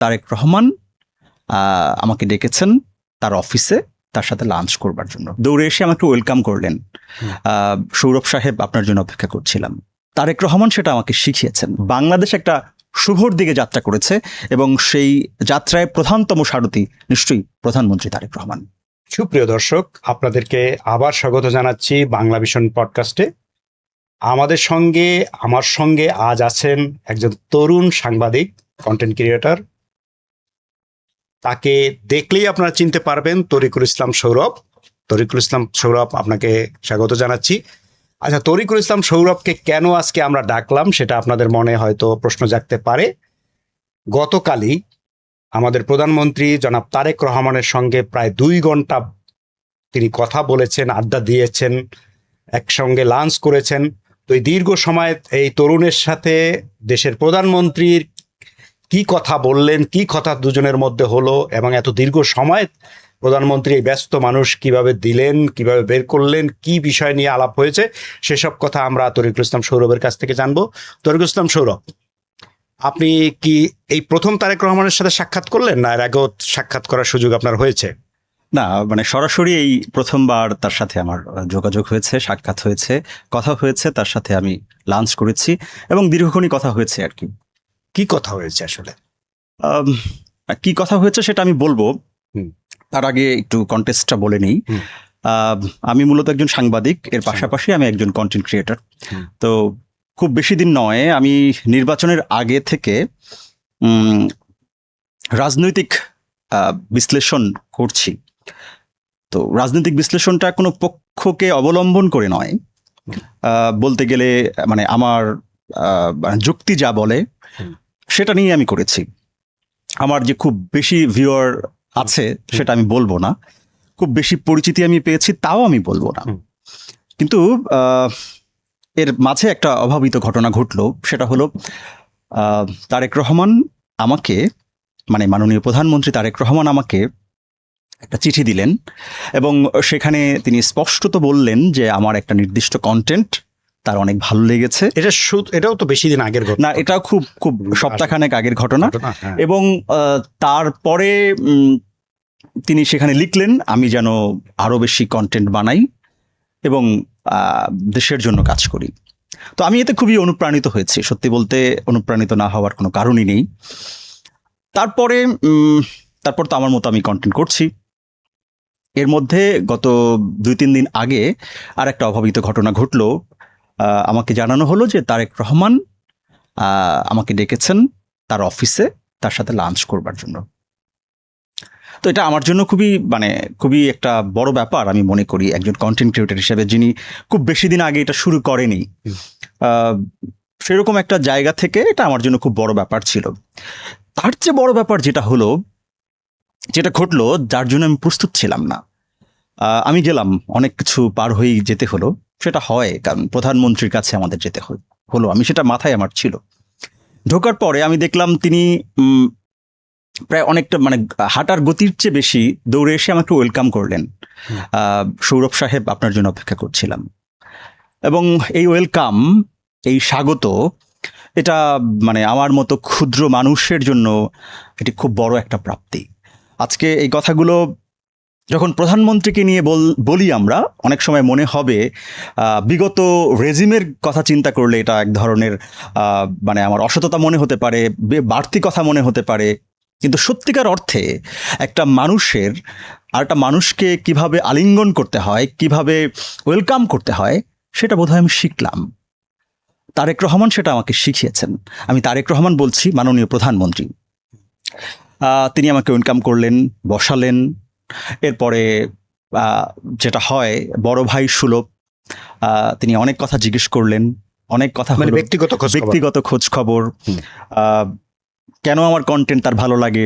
তারেক রহমান আমাকে ডেকেছেন তার অফিসে, তার সাথে লাঞ্চ করবার জন্য। দৌড়ে এসে আমাকে ওয়েলকাম করলেন। সৌরভ সাহেব, আপনার জন্য অপেক্ষা করছিলাম। তারেক রহমান সেটা আমাকে শিখিয়েছেন। বাংলাদেশ একটা শুভর দিকে যাত্রা করেছে এবং সেই যাত্রায় প্রধানতম সারথি নিশ্চয়ই প্রধানমন্ত্রী তারেক রহমান। সুপ্রিয় দর্শক, আপনাদেরকে আবার স্বাগত জানাচ্ছি বাংলা ভিশন পডকাস্টে। আমার সঙ্গে আজ আছেন একজন তরুণ সাংবাদিক, কন্টেন্ট ক্রিয়েটর। তাকে দেখলেই আপনারা চিনতে পারবেন, তরিকুল ইসলাম সৌরভ। তরিকুল ইসলাম সৌরভ, আপনাকে স্বাগত জানাচ্ছি। আচ্ছা, তরিকুল ইসলাম সৌরভকে কেন আজকে আমরা ডাকলাম সেটা আপনাদের মনে হয়তো প্রশ্ন জাগতে পারে। গতকালই আমাদের প্রধানমন্ত্রী জনাব তারেক রহমানের সঙ্গে প্রায় 2 ঘন্টা তিনি কথা বলেছেন, আড্ডা দিয়েছেন, একসঙ্গে লাঞ্চ করেছেন। তো এই দীর্ঘ সময় এই তরুণের সাথে দেশের প্রধানমন্ত্রীর কি কথা বললেন, কি কথা দুজনের মধ্যে হলো, এবং এত দীর্ঘ সময় প্রধানমন্ত্রী এই ব্যস্ত মানুষ কিভাবে দিলেন, কিভাবে বের করলেন, কি বিষয় নিয়ে আলাপ হয়েছে, সেসব কথা আমরা তরিকুল ইসলাম সৌরভের কাছ থেকে জানবো। তরিকুল ইসলাম সৌরভ, আপনি কি এই প্রথম তারেক রহমানের সাথে সাক্ষাৎ করলেন, না এর আগেও সাক্ষাৎ করার সুযোগ আপনার হয়েছে? না, মানে সরাসরি এই প্রথমবার তার সাথে আমার যোগাযোগ হয়েছে, সাক্ষাৎ হয়েছে, কথা হয়েছে, তার সাথে আমি লাঞ্চ করেছি এবং দীর্ঘক্ষণই কথা হয়েছে আর কি। কি কথা হয়েছে আসলে? কি কথা হয়েছে সেটা আমি বলবো, তার আগে একটু কন্টেস্টটা বলে নিই। আমি মূলত একজন সাংবাদিক, এর পাশাপাশি আমি একজন কন্টেন্ট ক্রিয়েটর। তো খুব বেশি দিন নয়, আমি নির্বাচনের আগে থেকে রাজনৈতিক বিশ্লেষণ করছি। তো রাজনৈতিক বিশ্লেষণটা কোনো পক্ষকে অবলম্বন করে নয়, বলতে গেলে মানে আমার যুক্তি যা বলে সেটা নিয়ে আমি করেছি। আমার যে খুব বেশি ভিউয়ার আছে সেটা আমি বলবো না, খুব বেশি পরিচিতি আমি পেয়েছি তাও আমি বলবো না। কিন্তু এর মাঝে একটা অভাবিত ঘটনা ঘটলো, সেটা হলো তারেক রহমান আমাকে, মানে মাননীয় প্রধানমন্ত্রী তারেক রহমান আমাকে একটা চিঠি দিলেন এবং সেখানে তিনি স্পষ্টত বললেন যে আমার একটা নির্দিষ্ট কন্টেন্ট তার অনেক ভালো লেগেছে। এটাও তো বেশি দিন আগের ঘটনা না, এটাও খুব খুব সপ্তাহখানেক আগের ঘটনা। এবং তারপরে তিনি সেখানে লিখলেন আমি যেন আরো বেশি কন্টেন্ট বানাই এবং দেশের জন্য কাজ করি। তো আমি এতে খুবই অনুপ্রাণিত হয়েছি, সত্যি বলতে অনুপ্রাণিত না হওয়ার কোনো কারণই নেই। তারপর তো আমার মতো আমি কন্টেন্ট করছি। এর মধ্যে গত 2-3 দিন আগে আর একটা অভাবিত ঘটনা ঘটলো। আমাকে জানানো হলো যে তারেক রহমান আমাকে ডেকেছেন তার অফিসে, তার সাথে লাঞ্চ করবার জন্য। তো এটা আমার জন্য খুবই একটা বড় ব্যাপার আমি মনে করি, একজন কন্টেন্ট ক্রিয়েটর হিসেবে, যিনি খুব বেশি দিন আগে এটা শুরু করেনি। সেরকম একটা জায়গা থেকে এটা আমার জন্য খুব বড় ব্যাপার ছিল। তার চেয়ে বড় ব্যাপার যেটা ঘটলো, যার জন্য আমি প্রস্তুত ছিলাম না। আমি গেলাম, অনেক কিছু পার হয়েই যেতে হলো, সেটা হয় কারণ প্রধানমন্ত্রীর কাছে আমাদের যেতে হলো, আমি সেটা মাথায় আমার ছিল। ঢোকার পরে আমি দেখলাম তিনি প্রায় অনেকটা মানে হাঁটার গতির চেয়ে বেশি দৌড়ে এসে আমাকে ওয়েলকাম করলেন। সৌরভ সাহেব, আপনার জন্য অপেক্ষা করছিলাম। এবং এই ওয়েলকাম, এই স্বাগত, এটা মানে আমার মতো ক্ষুদ্র মানুষের জন্য এটি খুব বড় একটা প্রাপ্তি। আজকে এই কথাগুলো যখন প্রধানমন্ত্রীকে নিয়ে বলি আমরা, অনেক সময় মনে হবে বিগত রেজিমের কথা চিন্তা করলে এটা এক ধরনের মানে আমার অসততা মনে হতে পারে, বাড়তি কথা মনে হতে পারে। কিন্তু সত্যিকার অর্থে একটা মানুষের আরেকটা মানুষকে কিভাবে আলিঙ্গন করতে হয়, কিভাবে ওয়েলকাম করতে হয়, সেটা বোধহয় আমি শিখলাম। তারেক রহমান সেটা আমাকে শিখিয়েছেন। আমি তারেক রহমান বলছি, মাননীয় প্রধানমন্ত্রী। তিনি আমাকে ওয়েলকাম করলেন, বসালেন। এরপরে যেটা হয়, বড় ভাই সুলভ, তিনি অনেক কথা জিজ্ঞেস করলেন, অনেক কথা, মানে ব্যক্তিগত খোঁজ খবর, কেন আমার কন্টেন্ট তার ভালো লাগে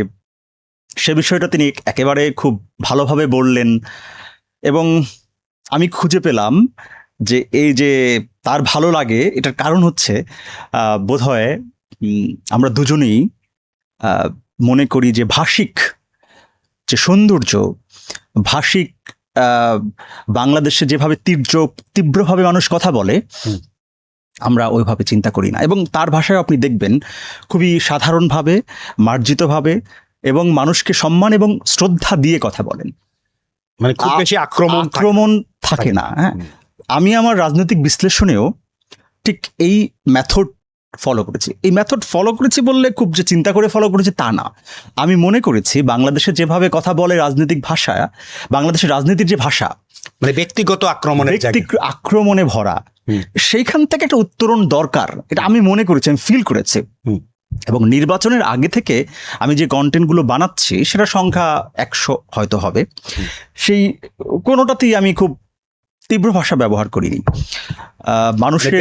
সে বিষয়টা তিনি একেবারে খুব ভালোভাবে বললেন। এবং আমি খুঁজে পেলাম যে এই যে তার ভালো লাগে, এটার কারণ হচ্ছে বোধহয় আমরা দুজনেই মনে করি যে ভাষিক যে সৌন্দর্য, ভাষিক বাংলাদেশে যেভাবে তীব্রভাবে মানুষ কথা বলে, আমরা ওইভাবে চিন্তা করি না। এবং তার ভাষায় আপনি দেখবেন খুবই সাধারণভাবে, মার্জিতভাবে এবং মানুষকে সম্মান এবং শ্রদ্ধা দিয়ে কথা বলেন। মানে খুব বেশি আক্রমণ থাকে না। হ্যাঁ, আমি আমার রাজনৈতিক বিশ্লেষণেও ঠিক এই মেথড ফলো করেছি। এই মেথড ফলো করেছি বললে খুব যে চিন্তা করে ফলো করেছি তা না। আমি মনে করেছি বাংলাদেশে যেভাবে কথা বলে রাজনৈতিক ভাষা, বাংলাদেশের রাজনীতির যে ভাষা মানে ব্যক্তিগত আক্রমণে ভরা, সেইখান থেকে একটা উত্তরণ দরকার, এটা আমি মনে করেছি, আমি ফিল করেছি। এবং নির্বাচনের আগে থেকে আমি যে কন্টেন্টগুলো বানাচ্ছি সেটা সংখ্যা 100 হয়তো হবে, সেই কোনোটাতেই আমি খুব তীব্র ভাষা ব্যবহার করিনি। মানুষের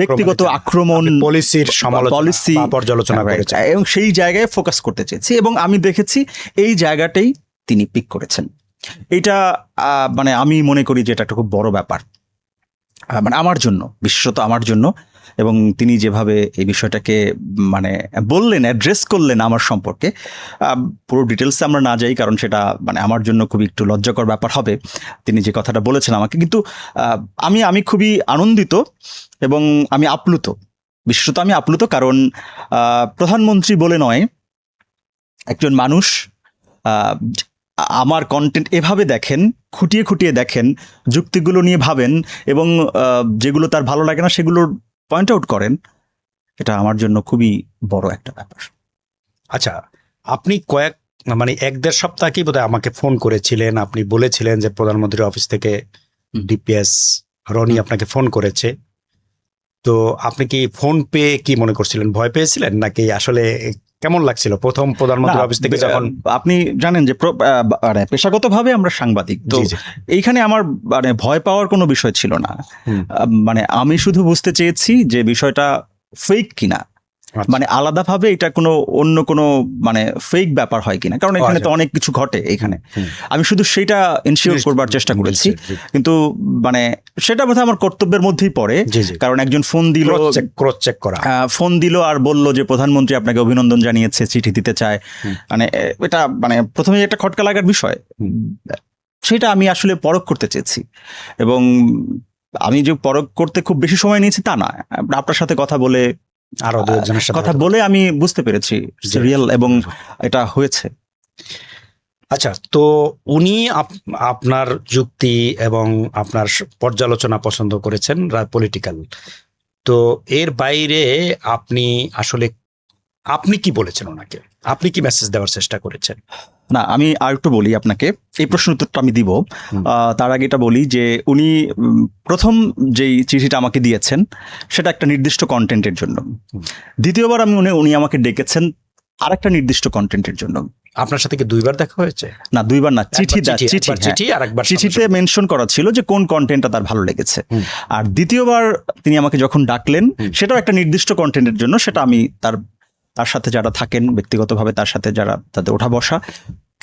ব্যক্তিগত আক্রমণ, পলিসির পলিসি পর্যালোচনা করেছে এবং সেই জায়গায় ফোকাস করতে চেয়েছি, এবং আমি দেখেছি এই জায়গাটাই তিনি পিক করেছেন। এটা মানে আমি মনে করি যে এটা একটা খুব বড় ব্যাপার, মানে আমার জন্য, বিশেষত আমার জন্য। এবং তিনি যেভাবে এই বিষয়টাকে মানে বললেন, অ্যাড্রেস করলেন আমার সম্পর্কে, পুরো ডিটেলসে আমরা না যাই, কারণ সেটা মানে আমার জন্য খুবই একটু লজ্জাকর ব্যাপার হবে তিনি যে কথাটা বলেছেন আমাকে। কিন্তু আমি খুবই আনন্দিত এবং আমি আপ্লুত, বিশেষত আমি আপ্লুত, কারণ প্রধানমন্ত্রী বলে নয়, একজন মানুষ আমার কন্টেন্ট এভাবে দেখেন, খুঁটিয়ে খুঁটিয়ে দেখেন, যুক্তিগুলো নিয়ে ভাবেন এবং যেগুলো তার ভালো লাগে না সেগুলোর পয়েন্ট আউট করেন, এটা আমার জন্য খুবই বড় একটা ব্যাপার। আচ্ছা, আপনি মানে 1-1.5 সপ্তাহ কি বোধহয় আমাকে ফোন করেছিলেন, আপনি বলেছিলেন যে প্রধানমন্ত্রীর অফিস থেকে ডিপিএস রনি আপনাকে ফোন করেছে। তো আপনি কি ফোন পেয়ে কি মনে করছিলেন, ভয় পেয়েছিলেন নাকি আসলে কেমন লাগছিল প্রথম প্রধানমন্ত্রীর অফিস থেকে যখন? আপনি জানেন যে পেশাগতভাবে আমরা সাংবাদিক, তো এইখানে আমার মানে ভয় পাওয়ার কোনো বিষয় ছিল না। মানে আমি শুধু বুঝতে চেয়েছি যে বিষয়টা ফেক কিনা, মানে আলাদাভাবে এটা কোনো অন্য কোনো মানে ফেক ব্যাপার হয় কিনা, কারণ এখানে তো অনেক কিছু ঘটে এখানে। আমি শুধু সেটা ইনশিওর করবার চেষ্টা করেছি, কিন্তু মানে সেটা বোধহয় আমার কর্তব্যের মধ্যেই পড়ে, কারণ একজন ফোন দিল আর বলল যে প্রধানমন্ত্রী আপনাকে অভিনন্দন জানিয়েছে, চিঠি দিতে চায়। মানে এটা মানে প্রথমে একটা খটকা লাগার বিষয়, সেটা আমি আসলে পরখ করতে চেয়েছি। এবং আমি যে পরখ করতে খুব বেশি সময় নিয়েছি তা না, আপনার সাথে কথা বলে আরো দুজনের সাথে কথা বলে আমি বুঝতে পেরেছি রিয়েল, এবং এটা হয়েছে। আচ্ছা, তো উনি আপনার যুক্তি এবং আপনার পর্যালোচনা পছন্দ করেছেন পলিটিক্যাল, তো এর বাইরে আপনি কি বলেছেন ওনাকে, আপনি কি মেসেজ দেওয়ার চেষ্টা করেছেন? না, আমি আর একটু বলি আপনাকে, এই প্রশ্নের উত্তরটা আমি দিব। তার আগে এটা বলি যে উনি প্রথম যেই চিঠিটা আমাকে দিয়েছেন সেটা একটা নির্দিষ্ট কন্টেন্টের জন্য। দ্বিতীয়বার উনি আমাকে ডেকেছেন আর একটা নির্দিষ্ট কন্টেন্টের জন্য। আপনার সাথে কি 2বার দেখা হয়েছে? না, 2বার না, চিঠিতে মেনশন করা ছিল যে কোন কন্টেন্টটা তার ভালো লেগেছে। আর দ্বিতীয়বার তিনি আমাকে যখন ডাকলেন সেটাও একটা নির্দিষ্ট কন্টেন্টের জন্য, সেটা আমি তার সাথে যারা থাকেন ব্যক্তিগতভাবে, তার সাথে যারা তাদের ওঠা বসা,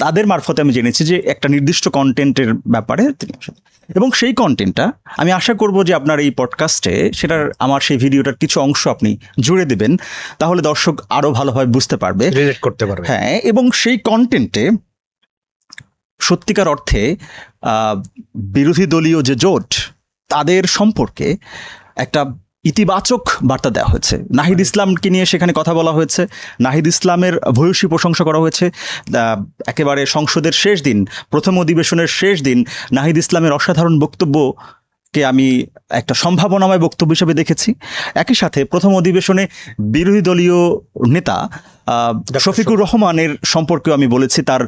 তাদের মারফতে আমি জেনেছি যে একটা নির্দিষ্ট কন্টেন্টের ব্যাপারে তিনি, এবং সেই কন্টেন্টটা আমি আশা করব যে আপনার এই পডকাস্টে সেটার আমার সেই ভিডিওটার কিছু অংশ আপনি জুড়ে দেবেন, তাহলে দর্শক আরো ভালোভাবে বুঝতে পারবে, রিলেট করতে পারবে। হ্যাঁ, এবং সেই কন্টেন্টে সত্যিকার অর্থে বিরোধী দলীয় যে জোট তাদের সম্পর্কে একটা ইতিবাচক বার্তা দেওয়া হয়েছে। নাহিদ ইসলামকে নিয়ে সেখানে কথা বলা হয়েছে, নাহিদ ইসলামের ভূয়সী প্রশংসা করা হয়েছে। একেবারে সংসদের শেষ দিন, প্রথম অধিবেশনের শেষ দিন, নাহিদ ইসলামের অসাধারণ বক্তব্যকে আমি একটা সম্ভাবনাময় বক্তব্য হিসেবে দেখেছি। একই সাথে প্রথম অধিবেশনে বিরোধী দলীয় নেতা শফিকুর রহমানের সম্পর্কেও আমি বলেছি, তার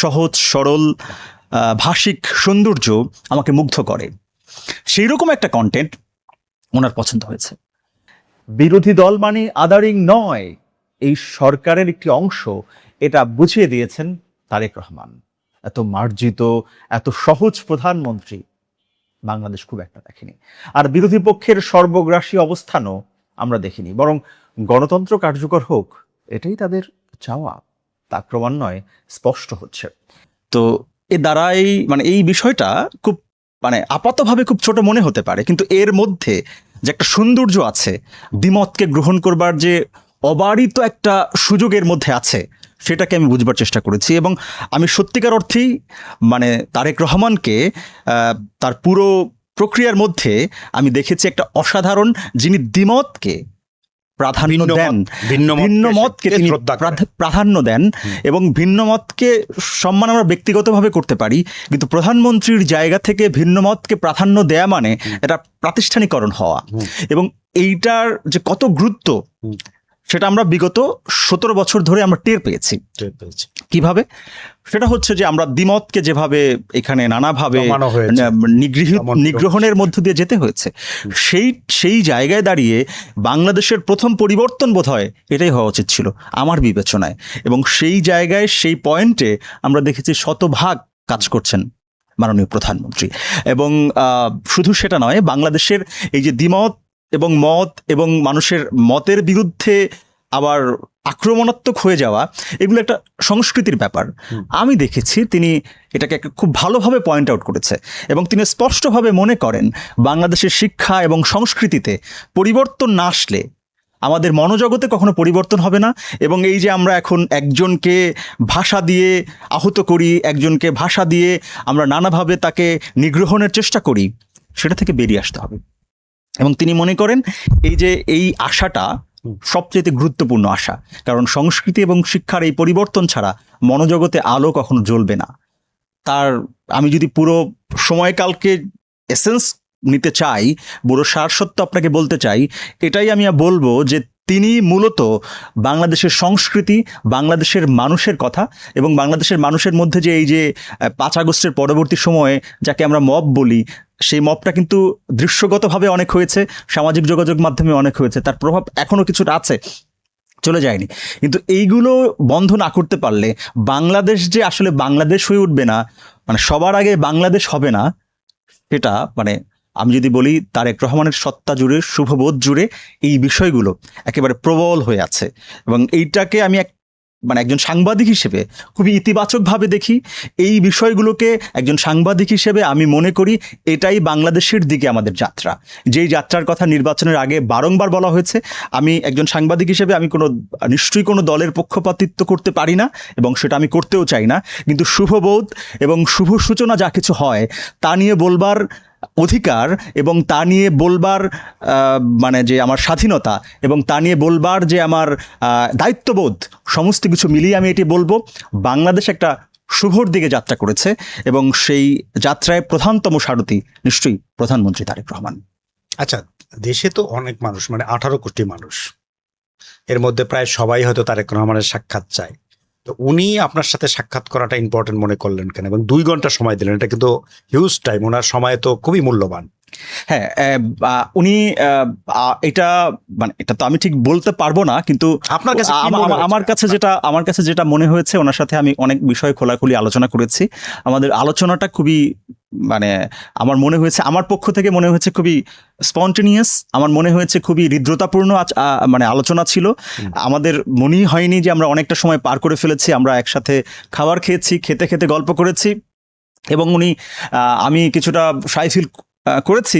সহজ সরল ভাষিক সৌন্দর্য আমাকে মুগ্ধ করে। সেই রকম একটা কন্টেন্ট ওনার পছন্দ হয়েছে। বিরোধী দল মানে আদারিং নয়, এই সরকারের একটি অংশ, এটা বুঝিয়ে দিয়েছেন তারেক রহমান। এত মার্জিত, এত সহজ প্রধানমন্ত্রী বাংলাদেশ খুব একটা দেখেনি। আর বিরোধী পক্ষের সর্বগ্রাসী অবস্থানও আমরা দেখিনি, বরং গণতন্ত্র কার্যকর হোক এটাই তাদের চাওয়া। তা ক্রমান্বয়ে স্পষ্ট হচ্ছে। তো এ দ্বারাই মানে এই বিষয়টা খুব মানে আপাতভাবে খুব ছোট মনে হতে পারে, কিন্তু এর মধ্যে যে একটা সৌন্দর্য আছে, দ্বিমতকে গ্রহণ করবার যে অবারিত একটা সুযোগের মধ্যে আছে, সেটাকে আমি বুঝবার চেষ্টা করেছি। এবং আমি সত্যিকার অর্থেই মানে তারেক রহমানকে তার পুরো প্রক্রিয়ার মধ্যে আমি দেখেছি একটা অসাধারণ, যিনি দ্বিমতকে প্রাধান্য দেন, ভিন্ন মতকে তিনি প্রাধান্য দেন, এবং ভিন্ন মতকে সম্মান আমরা ব্যক্তিগতভাবে করতে পারি, কিন্তু প্রধানমন্ত্রীর জায়গা থেকে ভিন্ন মতকে প্রাধান্য দেয়া মানে এটা প্রাতিষ্ঠানিকরণ হওয়া, এবং এইটার যে কত গুরুত্ব সেটা আমরা বিগত 17 বছর ধরে আমরা টের পেয়েছি। কিভাবে? সেটা হচ্ছে যে আমরা দ্বিমতকে যেভাবে এখানে নানাভাবে নিগ্রহণের মধ্য দিয়ে যেতে হয়েছে, সেই জায়গায় দাঁড়িয়ে বাংলাদেশের প্রথম পরিবর্তন বোধহয় এটাই হওয়া উচিত ছিল আমার বিবেচনায়, এবং সেই জায়গায় সেই পয়েন্টে আমরা দেখেছি শতভাগ কাজ করছেন মাননীয় প্রধানমন্ত্রী। এবং শুধু সেটা নয়, বাংলাদেশের এই যে দ্বিমত এবং মত এবং মানুষের মতের বিরুদ্ধে আবার আক্রমণাত্মক হয়ে যাওয়া, এগুলো একটা সংস্কৃতির ব্যাপার। আমি দেখেছি তিনি এটাকে খুব ভালোভাবে পয়েন্ট আউট করেছে, এবং তিনি স্পষ্টভাবে মনে করেন বাংলাদেশের শিক্ষা এবং সংস্কৃতিতে পরিবর্তন না আসলে আমাদের মনোজগতে কখনো পরিবর্তন হবে না, এবং এই যে আমরা এখন একজনকে ভাষা দিয়ে আহত করি, একজনকে ভাষা দিয়ে আমরা নানাভাবে তাকে নিগ্রহণের চেষ্টা করি, সেটা থেকে বেরিয়ে আসতে হবে। এবং তিনি মনে করেন এই আশাটা সবচেয়ে গুরুত্বপূর্ণ আশা, কারণ সংস্কৃতি এবং শিক্ষার এই পরিবর্তন ছাড়া মনোজগতে আলো কখনো জ্বলবে না। আমি যদি পুরো সময়কালকে এসেন্স নিতে চাই, পুরো সারসত্য আপনাকে বলতে চাই, এটাই আমি বলবো যে তিনি মূলত বাংলাদেশের সংস্কৃতি, বাংলাদেশের মানুষের কথা, এবং বাংলাদেশের মানুষের মধ্যে যে এই যে 5 আগস্টের পরবর্তী সময়ে যাকে আমরা মব বলি, সেই মবটা কিন্তু দৃশ্যগতভাবে অনেক হয়েছে, সামাজিক যোগাযোগ মাধ্যমে অনেক হয়েছে, তার প্রভাব এখনো কিছুটা আছে, চলে যায়নি। কিন্তু এইগুলো বন্ধ না করতে পারলে বাংলাদেশ যে আসলে বাংলাদেশ হয়ে উঠবে না, মানে সবার আগে বাংলাদেশ হবে না, সেটা মানে আমি যদি বলি তারেক রহমানের সত্তা জুড়ে, শুভবোধ জুড়ে এই বিষয়গুলো একেবারে প্রবল হয়ে আছে। এবং এইটাকে আমি একজন সাংবাদিক হিসেবে খুবই ইতিবাচকভাবে দেখি। এই বিষয়গুলোকে একজন সাংবাদিক হিসেবে আমি মনে করি এটাই বাংলাদেশের দিকে আমাদের যাত্রা, যেই যাত্রার কথা নির্বাচনের আগে বারংবার বলা হয়েছে। আমি একজন সাংবাদিক হিসেবে আমি নিশ্চয়ই কোনো দলের পক্ষপাতিত্ব করতে পারি না, এবং সেটা আমি করতেও চাই না, কিন্তু শুভবোধ এবং শুভ সূচনা যা কিছু হয় তা নিয়ে বলবার অধিকার, এবং তা নিয়ে বলবার যে আমার স্বাধীনতা, এবং তা নিয়ে বলবার যে আমার দায়িত্ববোধ, সমস্ত কিছু মিলিয়ে আমি এটি বলবো, বাংলাদেশ একটা শুভর দিকে যাত্রা করেছে, এবং সেই যাত্রায় প্রধানতম সারথি নিশ্চয়ই প্রধানমন্ত্রী তারেক রহমান। আচ্ছা, দেশে তো অনেক মানুষ, 18 কোটি মানুষ, এর মধ্যে প্রায় সবাই হয়তো তারেক রহমানের সাক্ষাৎ চায়, তো উনি আপনার সাথে সাক্ষাৎ করাটা ইম্পর্টেন্ট মনে করলেন কেন, এবং 2 ঘন্টা সময় দিলেন? এটা কিন্তু হিউজ টাইম, ওনার সময় তো খুবই মূল্যবান। হ্যাঁ, উনি এটা তো আমি ঠিক বলতে পারবো না, কিন্তু আপনার কাছে আমার কাছে যেটা মনে হয়েছে, ওনার সাথে আমি অনেক বিষয় খোলাখুলি আলোচনা করেছি। আমাদের আলোচনাটা খুবই আমার মনে হয়েছে, আমার পক্ষ থেকে মনে হয়েছে খুবই স্পন্টেনিয়াস, আমার মনে হয়েছে খুবই হৃদ্রতাপূর্ণ আলোচনা ছিল। আমাদের মনেই হয়নি যে আমরা অনেকটা সময় পার করে ফেলেছি। আমরা একসাথে খাবার খেয়েছি, খেতে খেতে গল্প করেছি, এবং আমি কিছুটা শাই ফিল করেছি,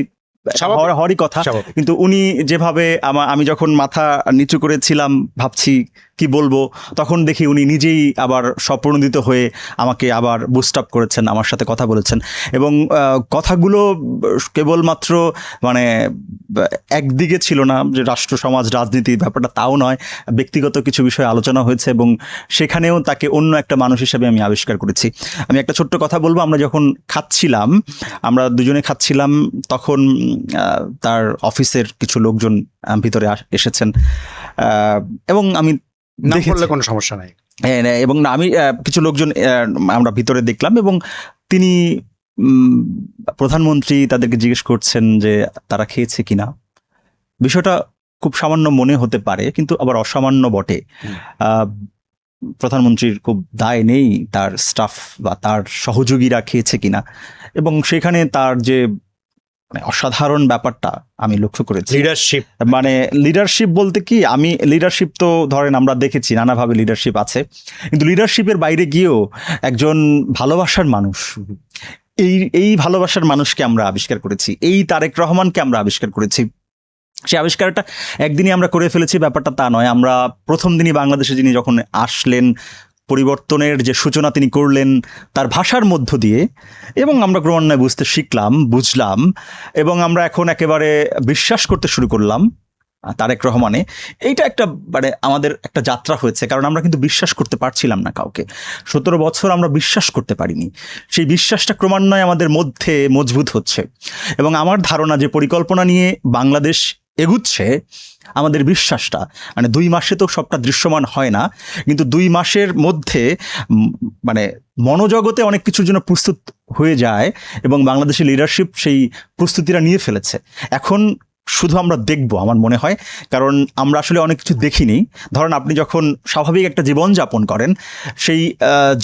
হওয়ারই কথা, কিন্তু উনি যেভাবে আমি যখন মাথা নিচু করেছিলাম ভাবছি কি বলবো, তখন দেখি উনি নিজেই আবার স্বপ্রণোদিত হয়ে আমাকে আবার বুস্ট আপ করেছেন, আমার সাথে কথা বলেছেন, এবং কথাগুলো কেবলমাত্র একদিকে ছিল না যে রাষ্ট্র সমাজ রাজনীতি ব্যাপারটা, তাও নয়, ব্যক্তিগত কিছু বিষয় আলোচনা হয়েছে, এবং সেখানেও তাকে অন্য একটা মানুষ হিসেবে আমি আবিষ্কার করেছি। আমি একটা ছোট্ট কথা বলবো, আমরা দুজনে খাচ্ছিলাম, তখন তার অফিসের কিছু লোকজন ভিতরে এসেছেন, এবং আমি কোনো সমস্যা নাই, এবং আমি কিছু লোকজন আমরা ভিতরে দেখলাম, এবং তিনি প্রধানমন্ত্রী তাদেরকে জিজ্ঞেস করছেন যে তারা খেয়েছে কিনা। বিষয়টা খুব সামান্য মনে হতে পারে, কিন্তু আবার অসামান্য বটে। প্রধানমন্ত্রীর খুব দায় নেই তার স্টাফ বা তার সহযোগীরা খেয়েছে কিনা, এবং সেখানে তার যে অসাধারণ ব্যাপারটা আমি লক্ষ্য করেছি। লিডারশিপ বলতে কি, লিডারশিপ তো ধরেন আমরা দেখেছি নানাভাবে লিডারশিপ আছে, কিন্তু লিডারশিপের বাইরে গিয়েও একজন ভালোবাসার মানুষ, এই ভালোবাসার মানুষকে আমরা আবিষ্কার করেছি, এই তারেক রহমানকে আমরা আবিষ্কার করেছি। সেই আবিষ্কারটা একদিনই আমরা করে ফেলেছি ব্যাপারটা তা নয়। আমরা প্রথম দিনই বাংলাদেশে যিনি যখন আসলেন, পরিবর্তনের যে সূচনা তিনি করলেন তার ভাষার মধ্য দিয়ে, এবং আমরা ক্রমান্বয়ে বুঝতে শিখলাম, বুঝলাম, এবং আমরা এখন একেবারে বিশ্বাস করতে শুরু করলাম তারেক রহমানে। এইটা একটা মানে আমাদের একটা যাত্রা হয়েছে, কারণ আমরা কিন্তু বিশ্বাস করতে পারছিলাম না কাউকে। 17 বছর আমরা বিশ্বাস করতে পারিনি। সেই বিশ্বাসটা ক্রমান্বয়ে আমাদের মধ্যে মজবুত হচ্ছে, এবং আমার ধারণা যে পরিকল্পনা নিয়ে বাংলাদেশ এগুচ্ছে, আমাদের বিশ্বাসটা মানে 2 মাসে তো সবটা দৃশ্যমান হয় না, কিন্তু 2 মাসের মধ্যে মানে মনোজগতে অনেক কিছুর জন্য প্রস্তুত হয়ে যায়, এবং বাংলাদেশের লিডারশিপ সেই প্রস্তুতিটা নিয়ে ফেলেছে। এখন শুধু আমরা দেখব আমার মনে হয়, কারণ আমরা আসলে অনেক কিছু দেখিনি। ধরেন আপনি যখন স্বাভাবিক একটা জীবন যাপন করেন, সেই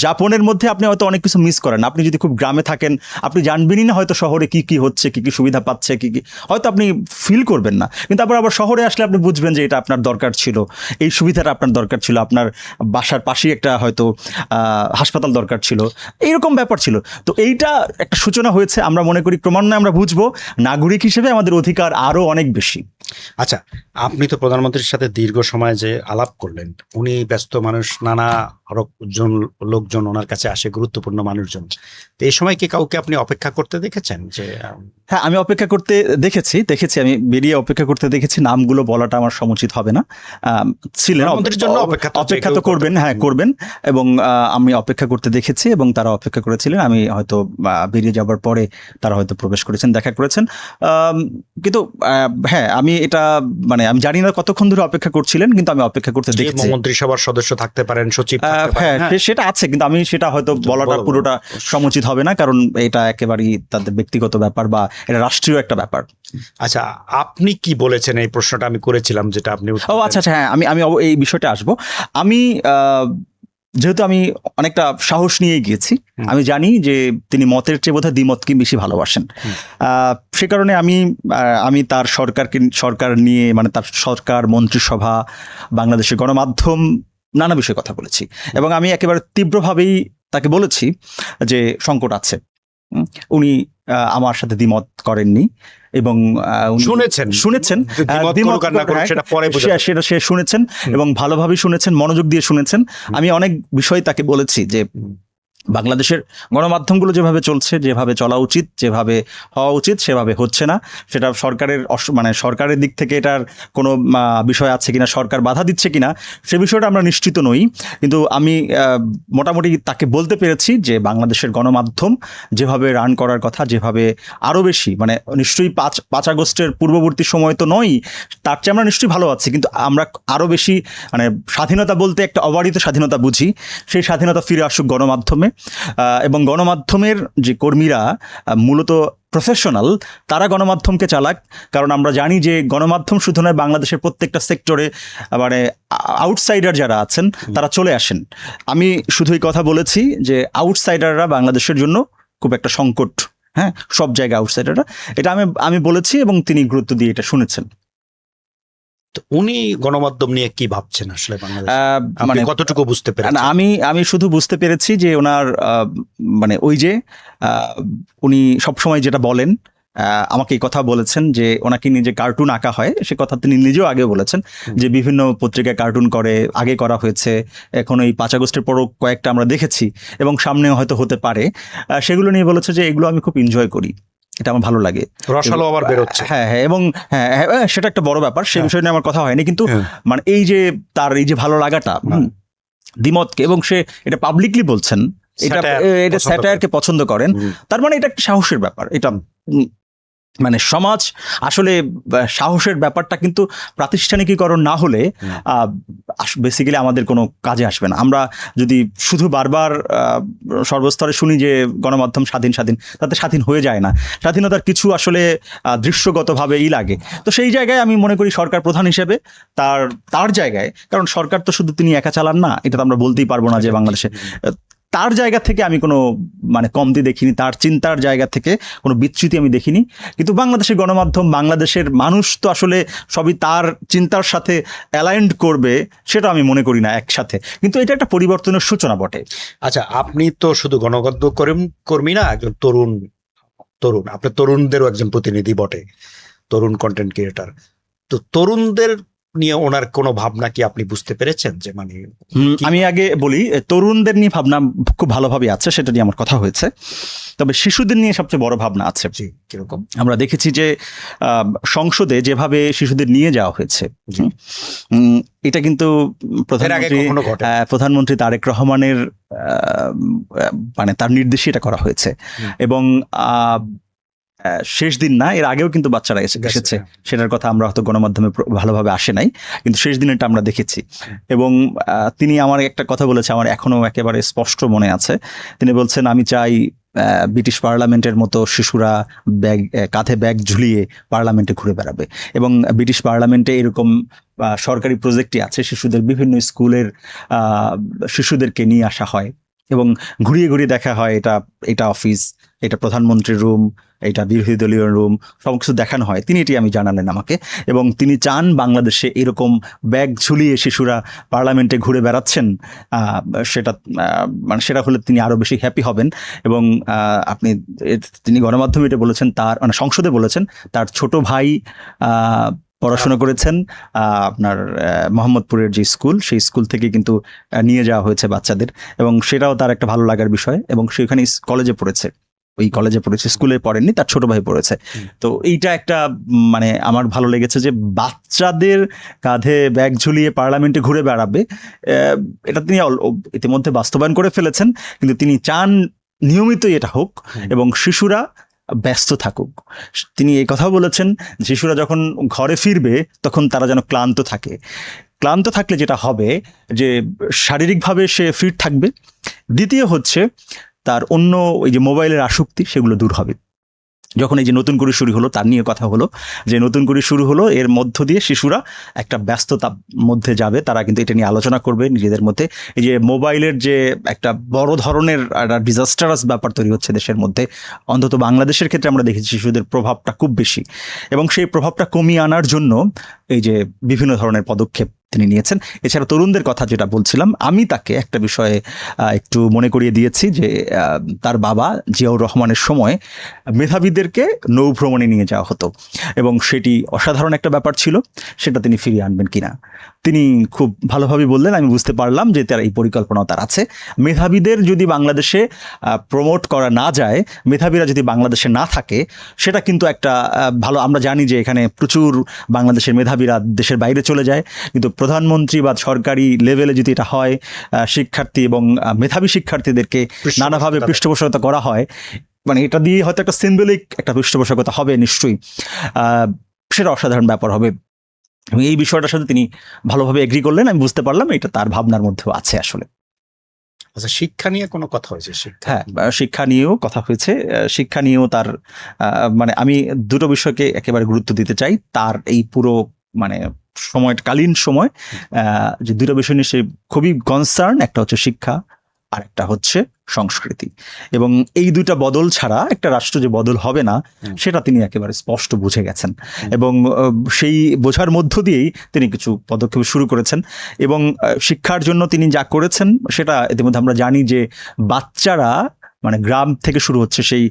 যাপনের মধ্যে আপনি হয়তো অনেক কিছু মিস করেন। আপনি যদি খুব গ্রামে থাকেন, আপনি জানবেনই না হয়তো শহরে কি কি হচ্ছে, কি কি সুবিধা পাচ্ছে, কি কি হয়তো আপনি ফিল করবেন না। কিন্তু আবার শহরে আসলে আপনি বুঝবেন যে এটা আপনার দরকার ছিল, এই সুবিধাটা আপনার দরকার ছিল, আপনার বাসার পাশেই একটা হয়তো হাসপাতাল দরকার ছিল, এইরকম ব্যাপার ছিল। তো এইটা একটা সূচনা হয়েছে। আমরা মনে করি ক্রমান্বয়ে আমরা বুঝবো নাগরিক হিসেবে আমাদের অধিকার আরো অনেক বেশি। আচ্ছা, আপনি তো প্রধানমন্ত্রীর সাথে দীর্ঘ সময় যে আলাপ করলেন, উনি ব্যস্ত মানুষ, নানা লোকজন ওনার কাছে আসে, গুরুত্বপূর্ণ মানুষজন। তো এই সময় কি কাউকে আপনি অপেক্ষা করতে দেখেছেন? যে হ্যাঁ, আমি অপেক্ষা করতে দেখেছি, আমি বেরিয়ে অপেক্ষা করতে দেখেছি। নামগুলো বলাটা আমার সমুচিত হবে না। ছিলেন প্রধানমন্ত্রীর জন্য অপেক্ষা তো করবেন, হ্যাঁ করবেন, এবং আমি অপেক্ষা করতে দেখেছি এবং তারা অপেক্ষা করেছিলেন। আমি হয়তো বেরিয়ে যাবার পরে তারা হয়তো প্রবেশ করেছেন, দেখা করেছেন। কিন্তু হ্যাঁ, আমি এটা মানে আমি জানি না কতক্ষণ ধরে অপেক্ষা করছিলেন, কিন্তু আমি অপেক্ষা করতে দেখেছি। মন্ত্রিসভার সদস্য থাকতে পারেন, সচিব হ্যাঁ, সেটা আছে, কিন্তু আমি সেটা হয়তো বলাটা পুরোটা সমুচিত হবে না, কারণ এটা একেবারেই তাদের ব্যক্তিগত ব্যাপার বা এটা রাষ্ট্রীয় একটা ব্যাপার। আচ্ছা, আপনি কি বলেছেন? এই প্রশ্নটা আমি করেছিলাম, যেটা আপনি আচ্ছা, হ্যাঁ, আমি এই বিষয়টা আসবো। আমি যেহেতু আমি অনেকটা সাহস নিয়ে গিয়েছি, আমি জানি যে তিনি মতের চেয়ে বোধহয় দ্বিমতকে বেশি ভালোবাসেন। সে কারণে আমি তার সরকার নিয়ে, মানে তার সরকার, মন্ত্রিসভা, বাংলাদেশের গণমাধ্যম, নানা বিষয়ে কথা বলেছি, এবং আমি একেবারে তীব্রভাবেই তাকে বলেছি যে সংকট আছে। উনি আমার সাথে দ্বিমত করেননি, এবং শুনেছেন সেটা সে শুনেছেন, এবং ভালোভাবে শুনেছেন, মনোযোগ দিয়ে শুনেছেন। আমি অনেক বিষয় তাকে বলেছি যে বাংলাদেশের গণমাধ্যমগুলো যেভাবে চলছে, যেভাবে চলা উচিত, যেভাবে হওয়া উচিত, সেভাবে হচ্ছে না। সেটা সরকারের দিক থেকে এটার কোনো বিষয় আছে কিনা, সরকার বাধা দিচ্ছে কিনা, সে বিষয়টা আমরা নিশ্চিত নই। কিন্তু আমি মোটামুটি তাকে বলতে পেরেছি যে বাংলাদেশের গণমাধ্যম যেভাবে রান করার কথা, যেভাবে আরও বেশি, মানে নিশ্চয়ই 5 আগস্টের পূর্ববর্তী সময় তো নয়, তার চেয়ে আমরা নিশ্চয়ই ভালো আছি, কিন্তু আমরা আরও বেশি মানে স্বাধীনতা বলতে একটা অবারিত স্বাধীনতা বুঝি। সেই স্বাধীনতা ফিরে আসুক গণমাধ্যমে, এবং গণমাধ্যমের যে কর্মীরা মূলত প্রফেশনাল, তারা গণমাধ্যমকে চালাক। কারণ আমরা জানি যে গণমাধ্যম শুধু নয়, বাংলাদেশের প্রত্যেকটা সেক্টরে মানে আউটসাইডার যারা আছেন তারা চলে আসেন। আমি শুধু এই কথা বলেছি যে আউটসাইডাররা বাংলাদেশের জন্য খুব একটা সংকট। হ্যাঁ, সব জায়গায় আউটসাইডাররা, এটা আমি বলেছি, এবং তিনি গুরুত্ব দিয়ে এটা শুনেছেন। উনি গণমাধ্যম নিয়ে কি ভাবছেন আসলে বাংলাদেশে, মানে কতটুকু বুঝতে পেরেছেন? আমি শুধু বুঝতে পেরেছি যে ওনার মানে ওই যে উনি সবসময় যেটা বলেন, আমাকে এই কথা বলেছেন যে ওনাকে নিয়ে যে কার্টুন আঁকা হয়, সে কথা তিনি নিজেও আগে বলেছেন যে বিভিন্ন পত্রিকায় কার্টুন আগে করা হয়েছে, এখন এই 5 আগস্টের পরও কয়েকটা আমরা দেখেছি, এবং সামনেও হয়তো হতে পারে। সেগুলো নিয়ে বলেছে যে এগুলো আমি খুব এনজয় করি, এটা আমার ভালো লাগে। রসালো আবার বেরোচ্ছে। হ্যাঁ, এবং হ্যাঁ, সেটা একটা বড় ব্যাপার, সে বিষয় নিয়ে আমার কথা হয়নি, কিন্তু মানে এই যে তার এই যে ভালো লাগাটা দ্বিমতকে, এবং সে এটা পাবলিকলি বলছেন, এটা স্যাটায়ারকে পছন্দ করেন, তার মানে এটা একটা সাহসের ব্যাপার। এটা মানে সমাজ আসলে সাহসের ব্যাপারটা কিন্তু প্রাতিষ্ঠানিকীকরণ না হলে বেসিক্যালি আমাদের কোনো কাজে আসবে না। আমরা যদি শুধু বারবার সর্বস্তরে শুনি যে গণমাধ্যম স্বাধীন, তাতে স্বাধীন হয়ে যায় না। স্বাধীনতার কিছু আসলে দৃশ্যগতভাবেই লাগে। তো সেই জায়গায় আমি মনে করি সরকার প্রধান হিসেবে তার জায়গায়, কারণ সরকার তো শুধু তিনি একা চালান না, এটা তো আমরা বলতেই পারবো না যে বাংলাদেশে, তার জায়গা থেকে আমি কোনো মানে কমতি দেখিনি, তার চিন্তার জায়গা থেকে কোনো বিচ্যুতি আমি দেখিনি। কিন্তু বাংলাদেশের গণমাধ্যম, বাংলাদেশের মানুষ তো আসলে সবই তার চিন্তার সাথে অ্যালাইন্ড করবে, সেটা আমি মনে করি না একসাথে। কিন্তু এটা একটা পরিবর্তনের সূচনা বটে। আচ্ছা, আপনি তো শুধু গণমাধ্যম কর্মী না, একজন তরুণ, আপনি তরুণদেরও একজন প্রতিনিধি বটে, তরুণ কন্টেন্ট ক্রিয়েটার। তো তরুণদের নিয়ে ওনার কোনো ভাবনা কি আপনি বুঝতে পেরেছেন যে মানে আমি আগে বলি তরুণদের নিয়ে ভাবনা খুব ভালোভাবে আছে, সেটা নিয়ে আমার কথা হয়েছে। তবে শিশুদের নিয়ে সবচেয়ে বড় ভাবনা আছে। জি কিরকম? আমরা দেখেছি যে সংসদে যেভাবে শিশুদের নিয়ে যাওয়া হয়েছে, জি। এটা কিন্তু এর আগে কখনো ঘটে? প্রধানমন্ত্রী তারেক রহমানের মানে তার নির্দেশে এটা করা হয়েছে। এবং শেষ দিন না, এর আগেও কিন্তু বাচ্চারা এসেছে, সেটার কথা আমরা হয়তো গণমাধ্যমে ভালোভাবে আসে নাই, কিন্তু শেষ দিনেরটা আমরা দেখেছি। এবং তিনি আমার একটা কথা বলেছে, আমার এখনো একেবারে স্পষ্ট মনে আছে। তিনি বলছেন, আমি চাই ব্রিটিশ পার্লামেন্টের মতো শিশুরা কাঁধে ব্যাগ ঝুলিয়ে পার্লামেন্টে ঘুরে বেড়াবে। এবং ব্রিটিশ পার্লামেন্টে এরকম সরকারি প্রজেক্টই আছে, শিশুদের বিভিন্ন স্কুলের শিশুদেরকে নিয়ে আসা হয় এবং ঘুরিয়ে ঘুরিয়ে দেখা হয়, এটা অফিস, এটা প্রধানমন্ত্রীর রুম, এটা বিরোধী দলীয় রুম, সব কিছু দেখানো হয়। তিনি এটি আমি জানালেন আমাকে, এবং তিনি চান বাংলাদেশে এরকম ব্যাগ ঝুলিয়ে শিশুরা পার্লামেন্টে ঘুরে বেড়াচ্ছেন, সেটা হলে তিনি আরো বেশি হ্যাপি হবেন। এবং তিনি গণমাধ্যমে এটা বলেছেন, তার মানে সংসদে বলেছেন তার ছোট ভাই পড়াশোনা করেছেন আপনার মোহাম্মদপুরের যে স্কুল, সেই স্কুল থেকে কিন্তু নিয়ে যাওয়া হয়েছে বাচ্চাদের, এবং সেটাও তার একটা ভালো লাগার বিষয়। এবং সেখানে কলেজে পড়েছে, ওই কলেজে পড়েছে, স্কুলে পড়েননি, তার ছোট ভাই পড়েছে। তো এইটা একটা মানে আমার ভালো লেগেছে যে বাচ্চাদের কাঁধে ব্যাগ ঝুলিয়ে পার্লামেন্টে ঘুরে বেড়াবে, এটা তিনি ইতিমধ্যে বাস্তবায়ন করে ফেলেছেন, কিন্তু তিনি চান নিয়মিতই এটা হোক এবং শিশুরা ব্যস্ত থাকুক। তিনি এই কথাও বলেছেন, শিশুরা যখন ঘরে ফিরবে তখন তারা যেন ক্লান্ত থাকে। ক্লান্ত থাকলে যেটা হবে যে শারীরিকভাবে সে ফিট থাকবে, দ্বিতীয় হচ্ছে তার অন্য ওই যে মোবাইলের আসক্তি, সেগুলো দূর হবে। যখন এই যে নতুন করে শুরু হলো, তার নিয়ে কথা হলো যে নতুন করে শুরু হলো, এর মধ্য দিয়ে শিশুরা একটা ব্যস্ততার মধ্যে যাবে, তারা কিন্তু এটা নিয়ে আলোচনা করবে নিজেদের মধ্যে। এই যে মোবাইলের যে একটা বড় ধরনের একটা ডিজাস্টারাস ব্যাপার তৈরি হচ্ছে দেশের মধ্যে, অন্তত বাংলাদেশের ক্ষেত্রে আমরা দেখেছি শিশুদের প্রভাবটা খুব বেশি, এবং সেই প্রভাবটা কমিয়ে আনার জন্য এই যে বিভিন্ন ধরনের পদক্ষেপ তিনি নিয়েছেন। এছাড়া তরুণদের কথা যেটা বলছিলাম, আমি তাকে একটা বিষয়ে একটু মনে করিয়ে দিয়েছি যে তার বাবা জিয়াউর রহমানের সময় মেধাবীদেরকে নৌ ভ্রমণে নিয়ে যাওয়া হতো, এবং সেটি অসাধারণ একটা ব্যাপার ছিল। সেটা তিনি ফিরিয়ে আনবেন কিনা তিনি খুব ভালোভাবে বললেন। আমি বুঝতে পারলাম যে তার এই পরিকল্পনাও তার আছে। মেধাবীদের যদি বাংলাদেশে প্রমোট করা না যায়, মেধাবীরা যদি বাংলাদেশে না থাকে, সেটা কিন্তু একটা ভালো, আমরা জানি যে এখানে প্রচুর বাংলাদেশের মেধাবীরা দেশের বাইরে চলে যায়, কিন্তু প্রধানমন্ত্রী বা সরকারি লেভেলে যদি এটা হয়, শিক্ষার্থী এবং মেধাবী শিক্ষার্থীদেরকে নানাভাবে পৃষ্ঠপোষকতা করা হয়, মানে এটা দিয়ে হয়তো একটা সিম্বলিক একটা পৃষ্ঠপোষকতা হবে নিশ্চয়ই, সেটা অসাধারণ ব্যাপার হবে। এবং এই বিষয়টার সাথে তিনি ভালোভাবে এগ্রি করলেন। আমি বুঝতে পারলাম এটা তার ভাবনার মধ্যেও আছে আসলে। আচ্ছা, শিক্ষা নিয়ে কোনো কথা হয়েছে? হ্যাঁ, শিক্ষা নিয়েও কথা হয়েছে। শিক্ষা নিয়েও তার মানে আমি দুটো বিষয়কে একেবারে গুরুত্ব দিতে চাই। তার এই পুরো মানে কালীন সময় যে দুটো বিষয় নিয়ে সে খুবই কনসার্ন, একটা হচ্ছে শিক্ষা আর একটা হচ্ছে সংস্কৃতি। এবং এই দুইটা বদল ছাড়া একটা রাষ্ট্র যে বদল হবে না, সেটা তিনি একেবারে স্পষ্ট বুঝে গেছেন, এবং সেই বোঝার মধ্য দিয়েই তিনি কিছু পদক্ষেপ শুরু করেছেন। এবং শিক্ষার জন্য তিনি যা করেছেন সেটা ইতিমধ্যে আমরা জানি যে বাচ্চারা মানে গ্রাম থেকে শুরু হচ্ছে, সেই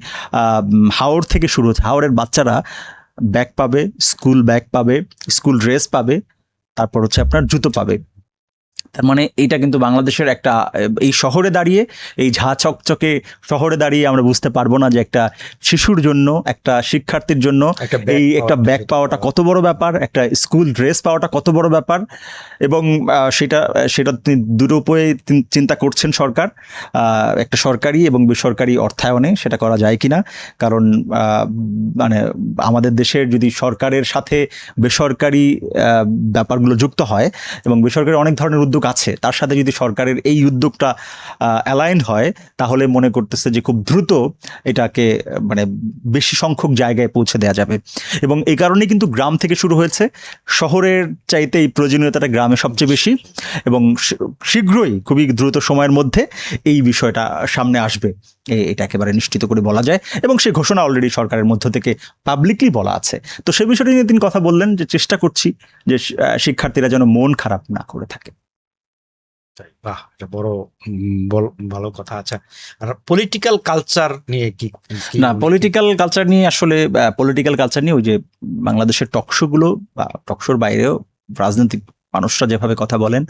হাওড় থেকে শুরু হচ্ছে, হাওড়ের বাচ্চারা ব্যাগ পাবে, স্কুল ব্যাগ পাবে, স্কুল ড্রেস পাবে, তারপর হচ্ছে আপনার জুতো পাবে। তার মানে এইটা কিন্তু বাংলাদেশের একটা, এই শহরে দাঁড়িয়ে, এই ঝা চকচকে শহরে দাঁড়িয়ে আমরা বুঝতে পারবো না যে একটা শিশুর জন্য, একটা শিক্ষার্থীর জন্য এই একটা ব্যাগ পাওয়াটা কত বড় ব্যাপার, একটা স্কুল ড্রেস পাওয়াটা কত বড় ব্যাপার। এবং সেটা দুটো উপায়ে চিন্তা করছেন সরকার, একটা সরকারি এবং বেসরকারি অর্থায়নে সেটা করা যায় কিনা। কারণ মানে আমাদের দেশের যদি সরকারের সাথে বেসরকারি ব্যাপারগুলো যুক্ত হয়, এবং বেসরকারি অনেক ধরনের উদ্যোগ আছে, তার সাথে যদি সরকারের এই উদ্যোগটা অ্যালাইন্ড হয়, তাহলে মনে করতেছে যে খুব দ্রুত এটাকে মানে বেশি সংখ্যক জায়গায় পৌঁছে দেওয়া যাবে। এবং এই কারণেই কিন্তু গ্রাম থেকে শুরু হয়েছে, শহরের চাইতে এই প্রয়োজনীয়তাটা গ্রামে সবচেয়ে বেশি, এবং শীঘ্রই খুবই দ্রুত সময়ের মধ্যে এই বিষয়টা সামনে আসবে, এটা একেবারে নিশ্চিত করে বলা যায়। এবং সে ঘোষণা অলরেডি সরকারের মধ্য থেকে পাবলিকলি বলা আছে। তো সে বিষয়টা নিয়ে তিনি কথা বললেন যে চেষ্টা করছি যে শিক্ষার্থীরা যেন মন খারাপ না করে থাকে। বাহ, এটা বড় ভালো কথা। আচ্ছা, আর পলিটিক্যাল কালচার নিয়ে কি? না, পলিটিক্যাল কালচার নিয়ে আসলে পলিটিক্যাল কালচার নিয়ে ওই যে বাংলাদেশের টকশো গুলো বা টকশোর বাইরেও রাজনৈতিক মানুষরা যেভাবে কথা বলেন,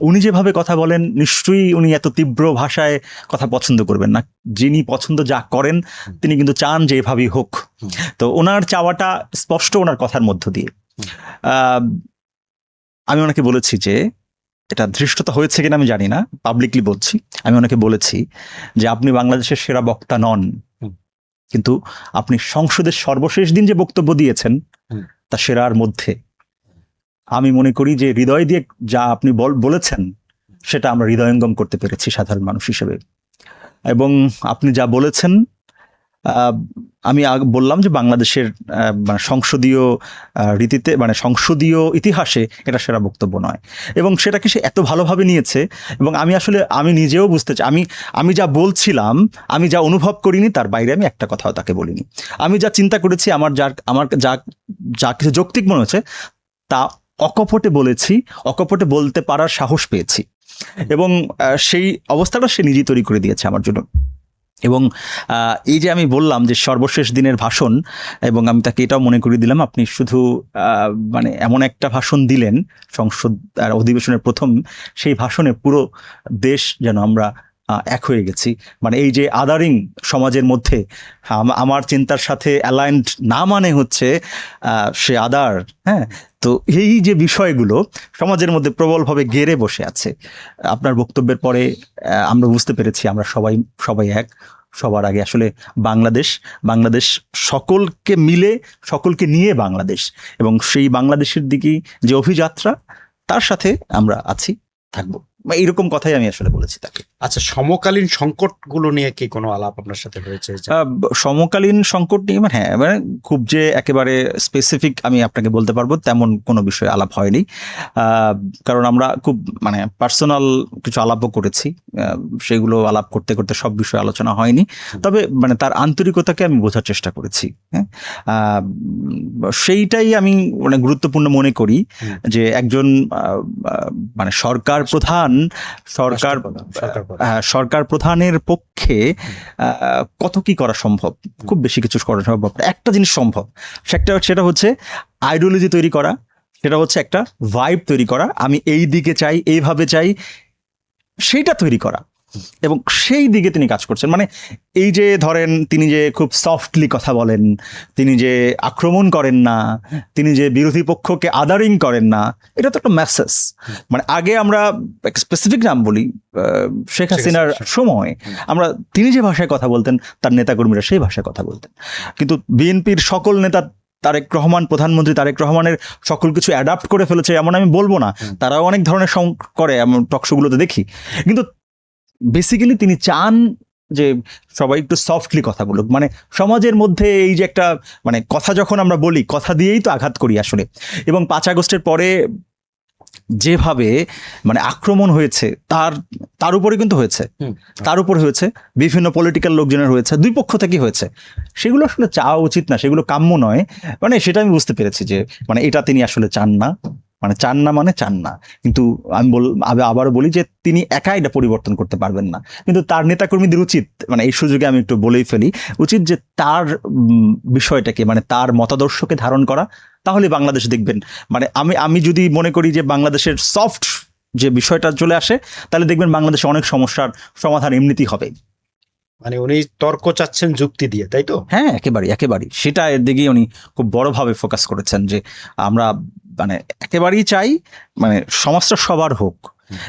উনি যেভাবে কথা বলেন, নিশ্চয়ই উনি এত তীব্র ভাষায় কথা পছন্দ করবেন না। যিনি পছন্দ যা করেন তিনি কিন্তু চান যে এভাবেই হোক। তো ওনার চাওয়াটা স্পষ্ট ওনার কথার মধ্য দিয়ে। আমি ওনাকে বলেছি যে, এটা ধৃষ্টতা হয়েছে কিনা আমি জানি না, পাবলিকলি বলছি, আমি ওনাকে বলেছি যে আপনি বাংলাদেশের সেরা বক্তা নন, কিন্তু আপনি সংসদের সর্বশেষ দিন যে বক্তব্য দিয়েছেন তা সেরার মধ্যে। আমি মনে করি যে হৃদয় দিয়ে যা আপনি বলেছেন সেটা আমরা হৃদয়ঙ্গম করতে পেরেছি সাধারণ মানুষ হিসেবে। এবং আপনি যা বলেছেন, আমি বললাম যে বাংলাদেশের মানে সংসদীয় রীতিতে, মানে সংসদীয় ইতিহাসে এটা সেরা বক্তব্য নয়। এবং সেটাকে সে এত ভালোভাবে নিয়েছে, এবং আমি নিজেও বুঝতে চাই, আমি যা বলছিলাম, আমি যা অনুভব করিনি তার বাইরে আমি একটা কথাও তাকে বলিনি। আমি যা চিন্তা করেছি, আমার যা কিছু যৌক্তিক মনে হচ্ছে তা অকপটে বলেছি, অকপটে বলতে পারার সাহস পেয়েছি, এবং সেই অবস্থাটা সে নিজেই তৈরি করে দিয়েছে আমার জন্য। এবং এই যে আমি বললাম যে সর্বশেষ দিনের ভাষণ, এবং আমি তাকে এটাও মনে করিয়ে দিলাম, আপনি শুধু মানে এমন একটা ভাষণ দিলেন সংসদ অধিবেশনের প্রথম, সেই ভাষণে পুরো দেশ যেন আমরা এক হয়ে গেছি। মানে এই যে আদারিং সমাজের মধ্যে আমার চিন্তার সাথে অ্যালাইন্ড না মানে হচ্ছে সে আদার, হ্যাঁ। তো এই যে বিষয়গুলো সমাজের মধ্যে প্রবলভাবে গেড়ে বসে আছে, আপনার বক্তব্যের পরে আমরা বুঝতে পেরেছি আমরা সবাই এক। সবার আগে আসলে বাংলাদেশ সকলকে মিলে, সকলকে নিয়ে বাংলাদেশ, এবং সেই বাংলাদেশের দিকে যে অভিযাত্রা, তার সাথে আমরা আছি, থাকবো। এইরকম কথাই আমি আসলে বলেছি তাকে। আচ্ছা, সমকালীন সংকটগুলো নিয়ে কি কোনো আলাপ আপনার সাথে হয়েছে? সমকালীন সংকট নিয়ে হ্যাঁ, মানে খুব যে একেবারে স্পেসিফিক আমি আপনাকে বলতে পারবো তেমন কোনো বিষয়ে আলাপ হয়নি, কারণ আমরা খুব মানে পার্সোনাল কিছু আলাপও করেছি, সেগুলো আলাপ করতে করতে সব বিষয়ে আলোচনা হয়নি। তবে মানে তার আন্তরিকতাকে আমি বোঝার চেষ্টা করেছি, হ্যাঁ। সেইটাই আমি মানে গুরুত্বপূর্ণ মনে করি যে একজন মানে সরকার প্রধানের পক্ষে কত কি করা সম্ভব, খুব বেশি কিছু করা সম্ভব। একটা জিনিস সম্ভব, সেটা হচ্ছে আইডিওলজি তৈরি করা, সেটা হচ্ছে একটা ভাইব তৈরি করা, আমি এই দিকে চাই, এইভাবে চাই, সেইটা তৈরি করা, এবং সেই দিকে তিনি কাজ করছেন। মানে এই যে ধরেন, তিনি যে খুব সফটলি কথা বলেন, তিনি যে আক্রমণ করেন না, তিনি যে বিরোধী পক্ষকে আদারিং করেন না, এটা তো একটা মেসেজ। মানে আগে আমরা স্পেসিফিক নাম বলি, শেখ হাসিনার সময় তিনি যে ভাষায় কথা বলতেন, তার নেতাকর্মীরা সেই ভাষায় কথা বলতেন। কিন্তু বিএনপির সকল নেতা, প্রধানমন্ত্রী তারেক রহমানের সকল কিছু অ্যাডাপ্ট করে ফেলেছে এমন আমি বলবো না, তারাও অনেক ধরনের করে, টকশোগুলোতে দেখি। কিন্তু বেসিক্যালি তিনি চান যে সবাই একটু সফটলি কথা বলুক। মানে সমাজের মধ্যে এই যে একটা মানে কথা যখন আমরা বলি, কথা দিয়েই তো আঘাত করি আসলে। এবং 5 আগস্টের পরে যেভাবে মানে আক্রমণ হয়েছে, তার উপরে কিন্তু হয়েছে, তার উপর হয়েছে, বিভিন্ন পলিটিক্যাল লোকজনের হয়েছে, দুই পক্ষ থেকে হয়েছে। সেগুলো আসলে চাওয়া উচিত না, সেগুলো কাম্য নয়। মানে সেটা আমি বুঝতে পেরেছি যে মানে এটা তিনি আসলে চান না, চান না। কিন্তু আমি আবারও বলি যে তিনি একাই এটা পরিবর্তন করতে পারবেন না। কিন্তু তার নেতাকর্মীদের উচিত, মানে এই সুযোগে আমি একটু বলেই ফেলি, উচিত যে তার বিষয়টাকে, মানে তার মতাদর্শকে ধারণ করা। তাহলে বাংলাদেশ দেখবেন, মানে আমি যদি মনে করি যে বাংলাদেশের সফট যে বিষয়টা চলে আসে, তাহলে দেখবেন বাংলাদেশে অনেক সমস্যার সমাধান এমনিতেই হবে। মানে উনি তর্ক চাচ্ছেন যুক্তি দিয়ে, তাই তো? হ্যাঁ, একেবারেই সেটা এর দিকেই উনি খুব বড়ভাবে ফোকাস করেছেন যে আমরা মানে একেবারেই চাই মানে সমাজটা সবার হোক।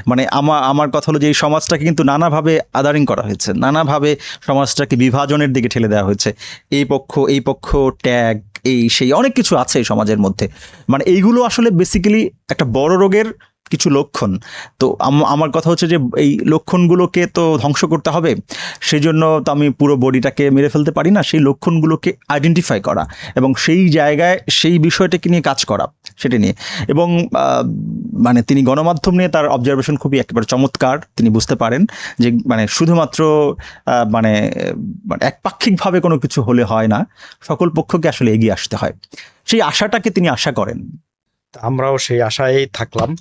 মানে আমার কথা হলো যে এই সমাজটাকে কিন্তু নানাভাবে আদারিং করা হয়েছে, নানাভাবে সমাজটাকে বিভাজনের দিকে ঠেলে দেওয়া হয়েছে। এই পক্ষ ট্যাগ, এই সেই অনেক কিছু আছে এই সমাজের মধ্যে। মানে এইগুলো আসলে বেসিক্যালি একটা বড় রোগের কিছু লক্ষণ। তো আমার কথা হচ্ছে যে এই লক্ষণগুলোকে তো ধ্বংস করতে হবে, সেই জন্য তো আমি পুরো বডিটাকে মেরে ফেলতে পারি না। সেই লক্ষণগুলোকে আইডেন্টিফাই করা এবং সেই জায়গায় সেই বিষয়টাকে নিয়ে কাজ করা, সেটা নিয়ে। এবং মানে তিনি গণমাধ্যম নিয়ে তার অবজারভেশন খুবই একেবারে চমৎকার। তিনি বুঝতে পারেন যে মানে শুধুমাত্র মানে একপাক্ষিকভাবে কোনো কিছু হলে হয় না, সকল পক্ষকে আসলে এগিয়ে আসতে হয়। সেই আশাটাকে তিনি আশা করেন, আমরাও সেই আশায় থাকলাম।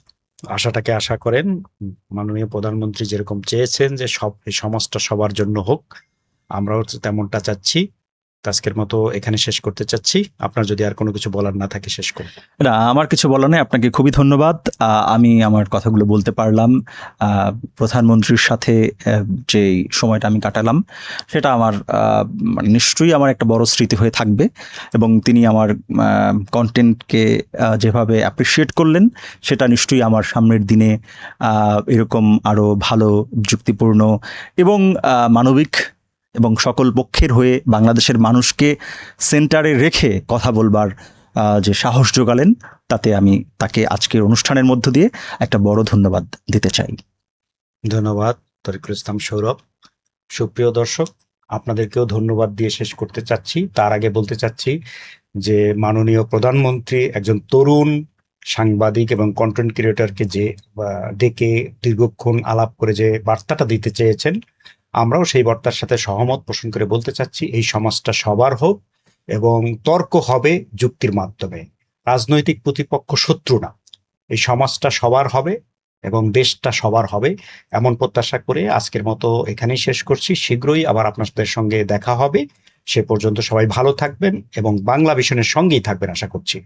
আশাটাকে আশা করেন, মাননীয় প্রধানমন্ত্রী যেরকম চেয়েছেন যে এই সমাজটা সবার জন্য হোক, আমরাও তেমনটা চাচ্ছি। আজকের মতো এখানে শেষ করতে চাচ্ছি। আপনার যদি আর কোনো কিছু বলার না থাকে শেষ করুন। না, আমার কিছু বলার নেই। আপনাকে খুবই ধন্যবাদ। আমি আমার কথাগুলো বলতে পারলাম। প্রধানমন্ত্রীর সাথে যে সময়টা আমি কাটালাম সেটা আমার মানে নিশ্চয়ই আমার একটা বড় স্মৃতি হয়ে থাকবে, এবং তিনি আমার কন্টেন্টকে যেভাবে অ্যাপ্রিসিয়েট করলেন সেটা নিশ্চয়ই আমার সামনের দিনে এরকম আরও ভালো, যুক্তিপূর্ণ এবং মানবিক এবং সকল পক্ষের হয়ে বাংলাদেশের মানুষকে সেন্টারে রেখে কথা বলবার যে সাহস জোগালেন, তাতে আমি তাকে আজকের অনুষ্ঠানের মধ্য দিয়ে একটা বড় ধন্যবাদ দিতে চাই। ধন্যবাদ তরিকুল ইসলাম সৌরভ। সুপ্রিয় দর্শক, আপনাদেরকেও ধন্যবাদ দিয়ে শেষ করতে চাচ্ছি। তার আগে বলতে চাচ্ছি যে মাননীয় প্রধানমন্ত্রী একজন তরুণ সাংবাদিক এবং কন্টেন্ট ক্রিয়েটরকে যে ডেকে দীর্ঘক্ষণ আলাপ করে যে বার্তাটা দিতে চেয়েছেন, আমরাও সেই বার্তার সাথে সহমত পোষণ করে বলতে চাচ্ছি এই সমাজটা সবার হোক এবং তর্ক হবে যুক্তির মাধ্যমে। রাজনৈতিক প্রতিপক্ষ শত্রু না, এই সমাজটা সবার হবে এবং দেশটা সবার হবে, এমন প্রত্যাশা করে আজকের মতো এখানেই শেষ করছি। শীঘ্রই আবার আপনাদের সঙ্গে দেখা হবে। সে পর্যন্ত সবাই ভালো থাকবেন এবং বাংলা ভিশনের সঙ্গেই থাকবেন আশা করছি।